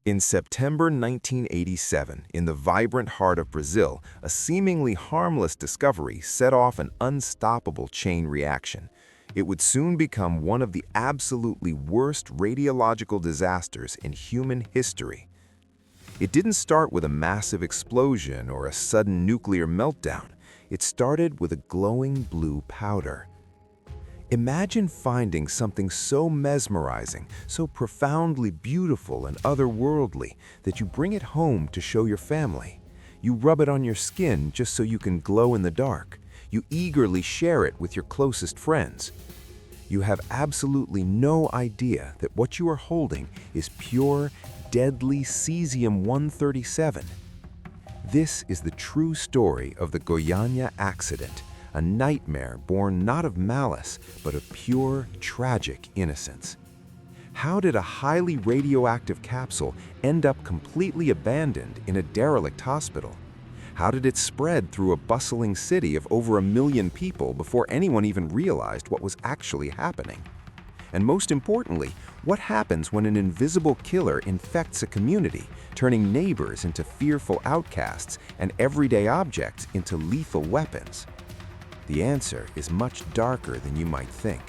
In September 1987, in the vibrant heart of Brazil, a seemingly harmless discovery set off an unstoppable chain reaction. It would soon become one of the absolutely worst radiological disasters in human history. It didn't start with a massive explosion or a sudden nuclear meltdown. It started with a glowing blue powder. Imagine finding something so mesmerizing, so profoundly beautiful and otherworldly that you bring it home to show your family. You rub it on your skin just so you can glow in the dark. You eagerly share it with your closest friends. You have absolutely no idea that what you are holding is pure, deadly cesium-137. This is the true story of the Goiânia accident. A nightmare born not of malice, but of pure, tragic innocence. How did a highly radioactive capsule end up completely abandoned in a derelict hospital? How did it spread through a bustling city of over 1 million people before anyone even realized what was actually happening? And most importantly, what happens when an invisible killer infects a community, turning neighbors into fearful outcasts and everyday objects into lethal weapons? The answer is much darker than you might think,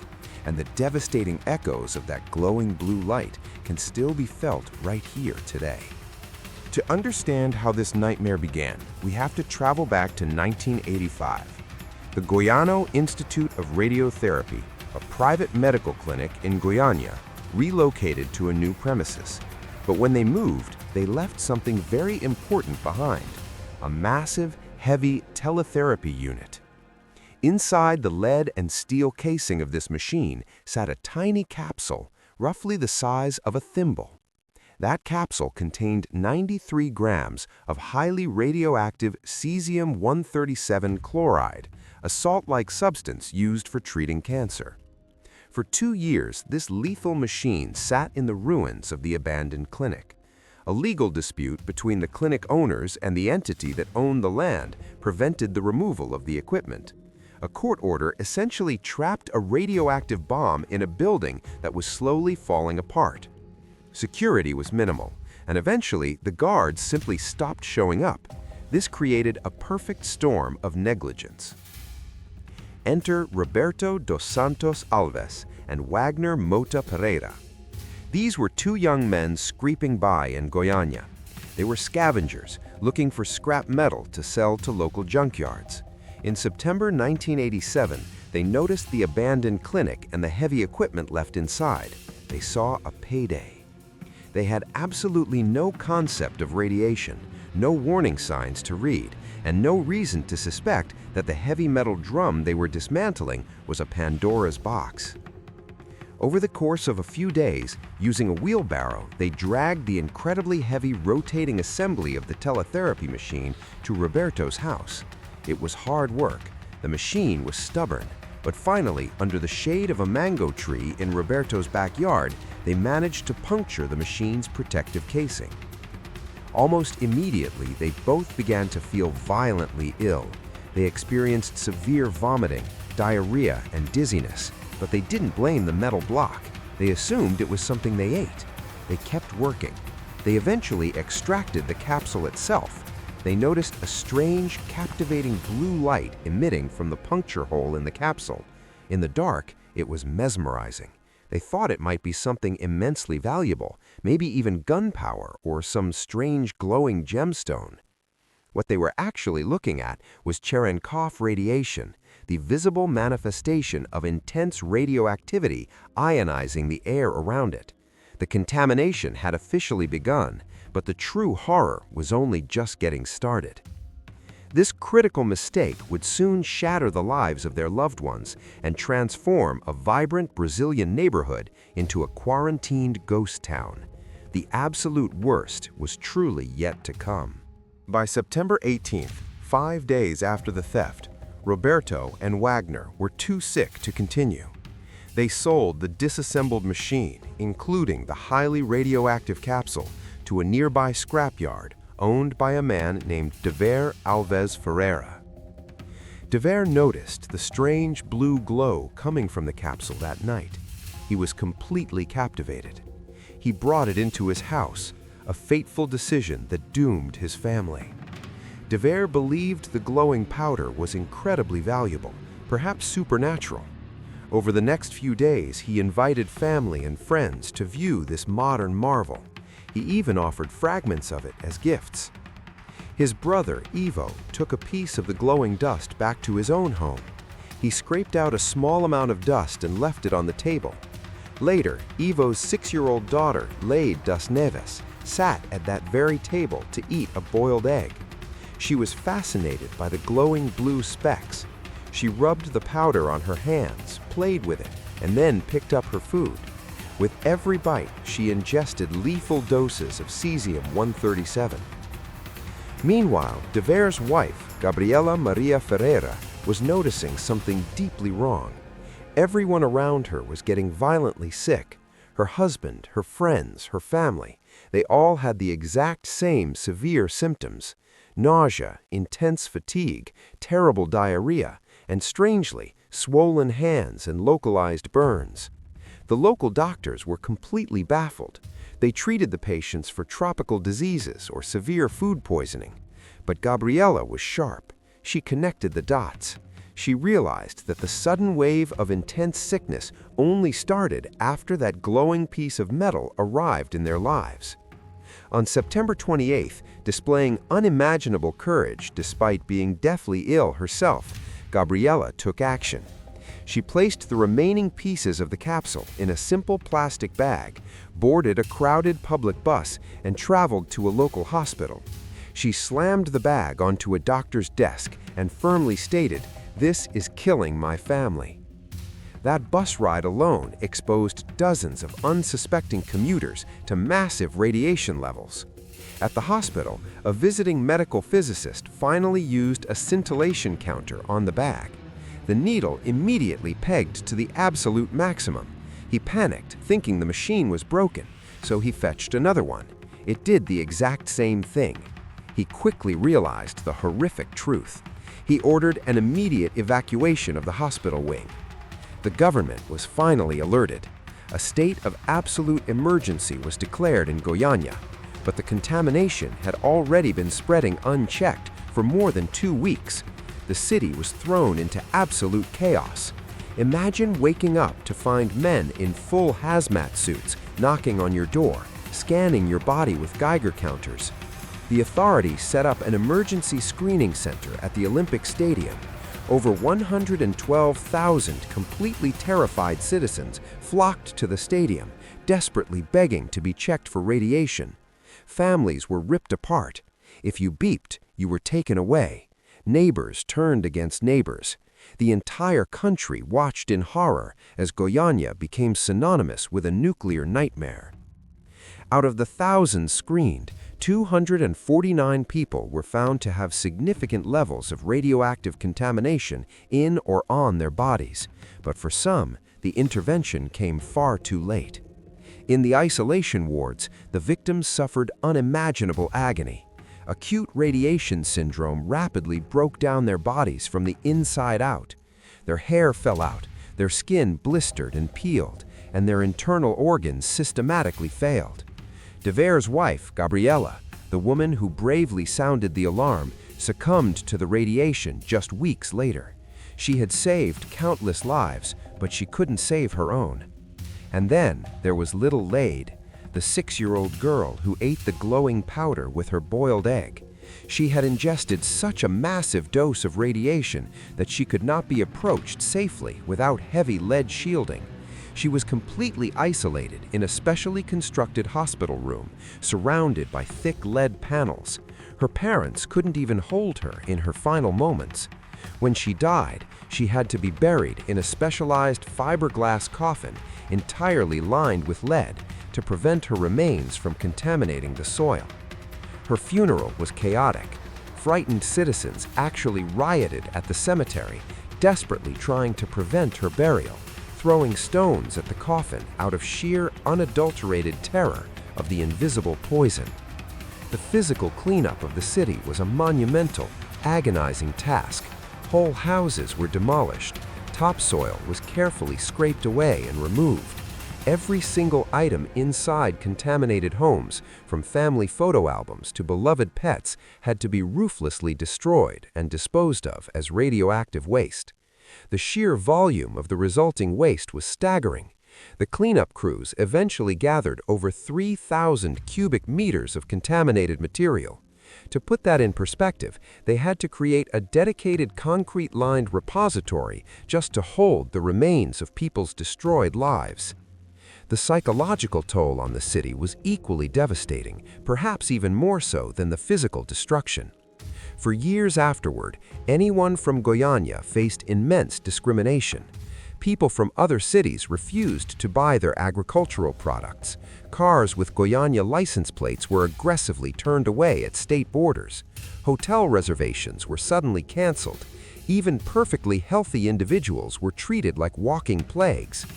and the devastating echoes of that glowing blue light can still be felt right here today. To understand how this nightmare began, we have to travel back to 1985. The Goiânia Institute of Radiotherapy, a private medical clinic in Goiânia, relocated to a new premises. But when they moved, they left something very important behind: a massive, heavy teletherapy unit. Inside the lead and steel casing of this machine sat a tiny capsule, roughly the size of a thimble. That capsule contained 93 grams of highly radioactive cesium-137 chloride, a salt-like substance used for treating cancer. For 2 years, this lethal machine sat in the ruins of the abandoned clinic. A legal dispute between the clinic owners and the entity that owned the land prevented the removal of the equipment. A court order essentially trapped a radioactive bomb in a building that was slowly falling apart. Security was minimal, and eventually the guards simply stopped showing up. This created a perfect storm of negligence. Enter Roberto dos Santos Alves and Wagner Mota Pereira. These were 2 young men scraping by in Goiânia. They were scavengers, looking for scrap metal to sell to local junkyards. In September 1987, they noticed the abandoned clinic and the heavy equipment left inside. They saw a payday. They had absolutely no concept of radiation, no warning signs to read, and no reason to suspect that the heavy metal drum they were dismantling was a Pandora's box. Over the course of a few days, using a wheelbarrow, they dragged the incredibly heavy rotating assembly of the teletherapy machine to Roberto's house. It was hard work. The machine was stubborn. But finally, under the shade of a mango tree in Roberto's backyard, they managed to puncture the machine's protective casing. Almost immediately, they both began to feel violently ill. They experienced severe vomiting, diarrhea, and dizziness, but they didn't blame the metal block. They assumed it was something they ate. They kept working. They eventually extracted the capsule itself. They noticed a strange, captivating blue light emitting from the puncture hole in the capsule. In the dark, it was mesmerizing. They thought it might be something immensely valuable, maybe even gunpowder or some strange glowing gemstone. What they were actually looking at was Cherenkov radiation, the visible manifestation of intense radioactivity ionizing the air around it. The contamination had officially begun, but the true horror was only just getting started. This critical mistake would soon shatter the lives of their loved ones and transform a vibrant Brazilian neighborhood into a quarantined ghost town. The absolute worst was truly yet to come. By September 18th, 5 days after the theft, Roberto and Wagner were too sick to continue. They sold the disassembled machine, including the highly radioactive capsule, to a nearby scrapyard owned by a man named Dever Alves Ferreira. Dever noticed the strange blue glow coming from the capsule that night. He was completely captivated. He brought it into his house, a fateful decision that doomed his family. De Vere believed the glowing powder was incredibly valuable, perhaps supernatural. Over the next few days, he invited family and friends to view this modern marvel. He even offered fragments of it as gifts. His brother, Ivo, took a piece of the glowing dust back to his own home. He scraped out a small amount of dust and left it on the table. Later, Ivo's 6-year-old daughter, Lade das Neves, sat at that very table to eat a boiled egg. She was fascinated by the glowing blue specks. She rubbed the powder on her hands, played with it, and then picked up her food. With every bite, she ingested lethal doses of cesium-137. Meanwhile, De Vere's wife, Gabriela Maria Ferreira, was noticing something deeply wrong. Everyone around her was getting violently sick. Her husband, her friends, her family, they all had the exact same severe symptoms: nausea, intense fatigue, terrible diarrhea, and strangely, swollen hands and localized burns. The local doctors were completely baffled. They treated the patients for tropical diseases or severe food poisoning. But Gabriela was sharp. She connected the dots. She realized that the sudden wave of intense sickness only started after that glowing piece of metal arrived in their lives. On September 28th, displaying unimaginable courage despite being deathly ill herself, Gabriela took action. She placed the remaining pieces of the capsule in a simple plastic bag, boarded a crowded public bus, and traveled to a local hospital. She slammed the bag onto a doctor's desk and firmly stated, "This is killing my family." That bus ride alone exposed dozens of unsuspecting commuters to massive radiation levels. At the hospital, a visiting medical physicist finally used a scintillation counter on the bag. The needle immediately pegged to the absolute maximum. He panicked, thinking the machine was broken, so he fetched another one. It did the exact same thing. He quickly realized the horrific truth. He ordered an immediate evacuation of the hospital wing. The government was finally alerted. A state of absolute emergency was declared in Goiânia, but the contamination had already been spreading unchecked for more than 2 weeks. The city was thrown into absolute chaos. Imagine waking up to find men in full hazmat suits knocking on your door, scanning your body with Geiger counters. The authorities set up an emergency screening center at the Olympic Stadium. Over 112,000 completely terrified citizens flocked to the stadium, desperately begging to be checked for radiation. Families were ripped apart. If you beeped, you were taken away. Neighbors turned against neighbors. The entire country watched in horror as Goiânia became synonymous with a nuclear nightmare. Out of the thousands screened, 249 people were found to have significant levels of radioactive contamination in or on their bodies, but for some, the intervention came far too late. In the isolation wards, the victims suffered unimaginable agony. Acute radiation syndrome rapidly broke down their bodies from the inside out. Their hair fell out, their skin blistered and peeled, and their internal organs systematically failed. De Vere's wife, Gabriela, the woman who bravely sounded the alarm, succumbed to the radiation just weeks later. She had saved countless lives, but she couldn't save her own. And then there was little Lade, the 6-year-old girl who ate the glowing powder with her boiled egg. She had ingested such a massive dose of radiation that she could not be approached safely without heavy lead shielding. She was completely isolated in a specially constructed hospital room, surrounded by thick lead panels. Her parents couldn't even hold her in her final moments. When she died, she had to be buried in a specialized fiberglass coffin entirely lined with lead to prevent her remains from contaminating the soil. Her funeral was chaotic. Frightened citizens actually rioted at the cemetery, desperately trying to prevent her burial, throwing stones at the coffin out of sheer, unadulterated terror of the invisible poison. The physical cleanup of the city was a monumental, agonizing task. Whole houses were demolished. Topsoil was carefully scraped away and removed. Every single item inside contaminated homes, from family photo albums to beloved pets, had to be ruthlessly destroyed and disposed of as radioactive waste. The sheer volume of the resulting waste was staggering. The cleanup crews eventually gathered over 3,000 cubic meters of contaminated material. To put that in perspective, they had to create a dedicated concrete-lined repository just to hold the remains of people's destroyed lives. The psychological toll on the city was equally devastating, perhaps even more so than the physical destruction. For years afterward, anyone from Goiânia faced immense discrimination. People from other cities refused to buy their agricultural products. Cars with Goiânia license plates were aggressively turned away at state borders. Hotel reservations were suddenly canceled. Even perfectly healthy individuals were treated like walking plagues.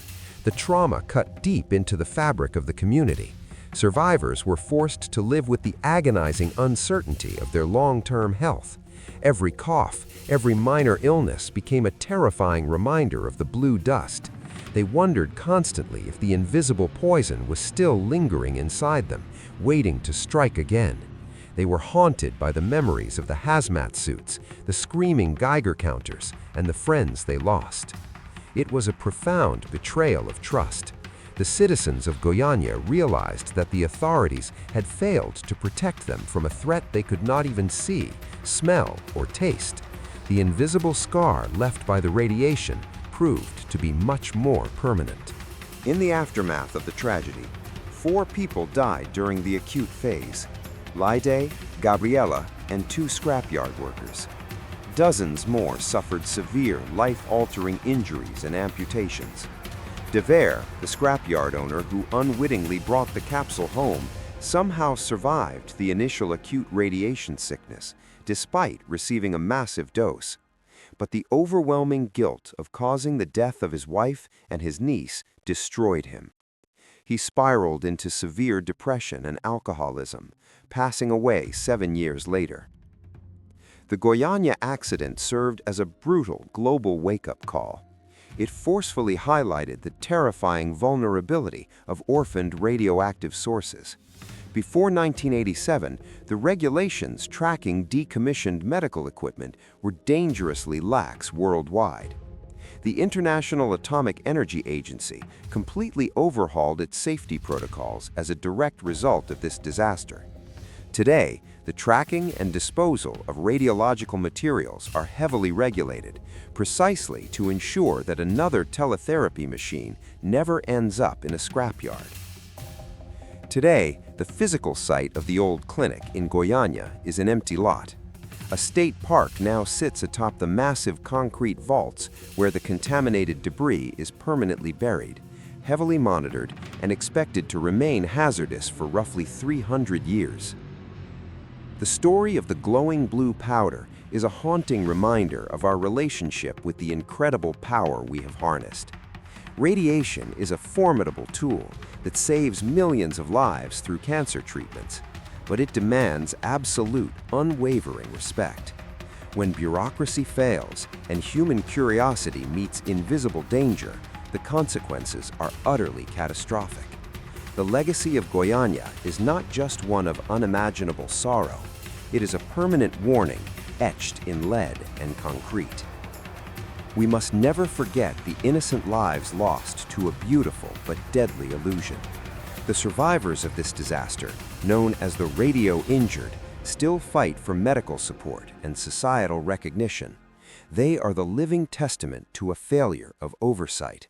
The trauma cut deep into the fabric of the community. Survivors were forced to live with the agonizing uncertainty of their long-term health. Every cough, every minor illness became a terrifying reminder of the blue dust. They wondered constantly if the invisible poison was still lingering inside them, waiting to strike again. They were haunted by the memories of the hazmat suits, the screaming Geiger counters, and the friends they lost. It was a profound betrayal of trust. The citizens of Goiânia realized that the authorities had failed to protect them from a threat they could not even see, smell, or taste. The invisible scar left by the radiation proved to be much more permanent. In the aftermath of the tragedy, 4 people died during the acute phase: Lide, Gabriela, and 2 scrapyard workers. Dozens more suffered severe, life-altering injuries and amputations. De Ver, the scrapyard owner who unwittingly brought the capsule home, somehow survived the initial acute radiation sickness, despite receiving a massive dose. But the overwhelming guilt of causing the death of his wife and his niece destroyed him. He spiraled into severe depression and alcoholism, passing away 7 years later. The Goiânia accident served as a brutal global wake-up call. It forcefully highlighted the terrifying vulnerability of orphaned radioactive sources. Before 1987, the regulations tracking decommissioned medical equipment were dangerously lax worldwide. The International Atomic Energy Agency completely overhauled its safety protocols as a direct result of this disaster. Today, the tracking and disposal of radiological materials are heavily regulated, precisely to ensure that another teletherapy machine never ends up in a scrapyard. Today, the physical site of the old clinic in Goiânia is an empty lot. A state park now sits atop the massive concrete vaults where the contaminated debris is permanently buried, heavily monitored, and expected to remain hazardous for roughly 300 years. The story of the glowing blue powder is a haunting reminder of our relationship with the incredible power we have harnessed. Radiation is a formidable tool that saves millions of lives through cancer treatments, but it demands absolute, unwavering respect. When bureaucracy fails and human curiosity meets invisible danger, the consequences are utterly catastrophic. The legacy of Goiânia is not just one of unimaginable sorrow. It is a permanent warning etched in lead and concrete. We must never forget the innocent lives lost to a beautiful but deadly illusion. The survivors of this disaster, known as the radio-injured, still fight for medical support and societal recognition. They are the living testament to a failure of oversight.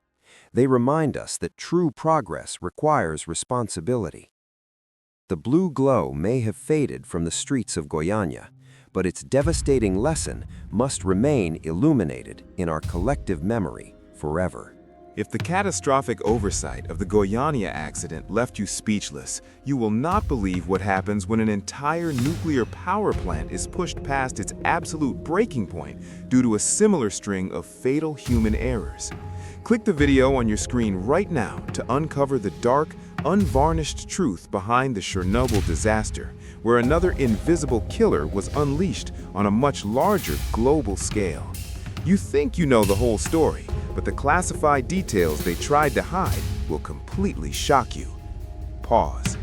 They remind us that true progress requires responsibility. The blue glow may have faded from the streets of Goiânia, but its devastating lesson must remain illuminated in our collective memory forever. If the catastrophic oversight of the Goiânia accident left you speechless, you will not believe what happens when an entire nuclear power plant is pushed past its absolute breaking point due to a similar string of fatal human errors. Click the video on your screen right now to uncover the dark, unvarnished truth behind the Chernobyl disaster, where another invisible killer was unleashed on a much larger global scale. You think you know the whole story, but the classified details they tried to hide will completely shock you. Pause.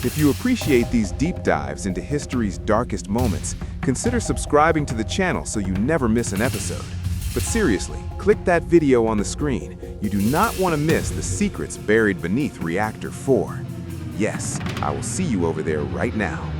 If you appreciate these deep dives into history's darkest moments, consider subscribing to the channel so you never miss an episode. But seriously, click that video on the screen. You do not want to miss the secrets buried beneath Reactor 4. Yes, I will see you over there right now.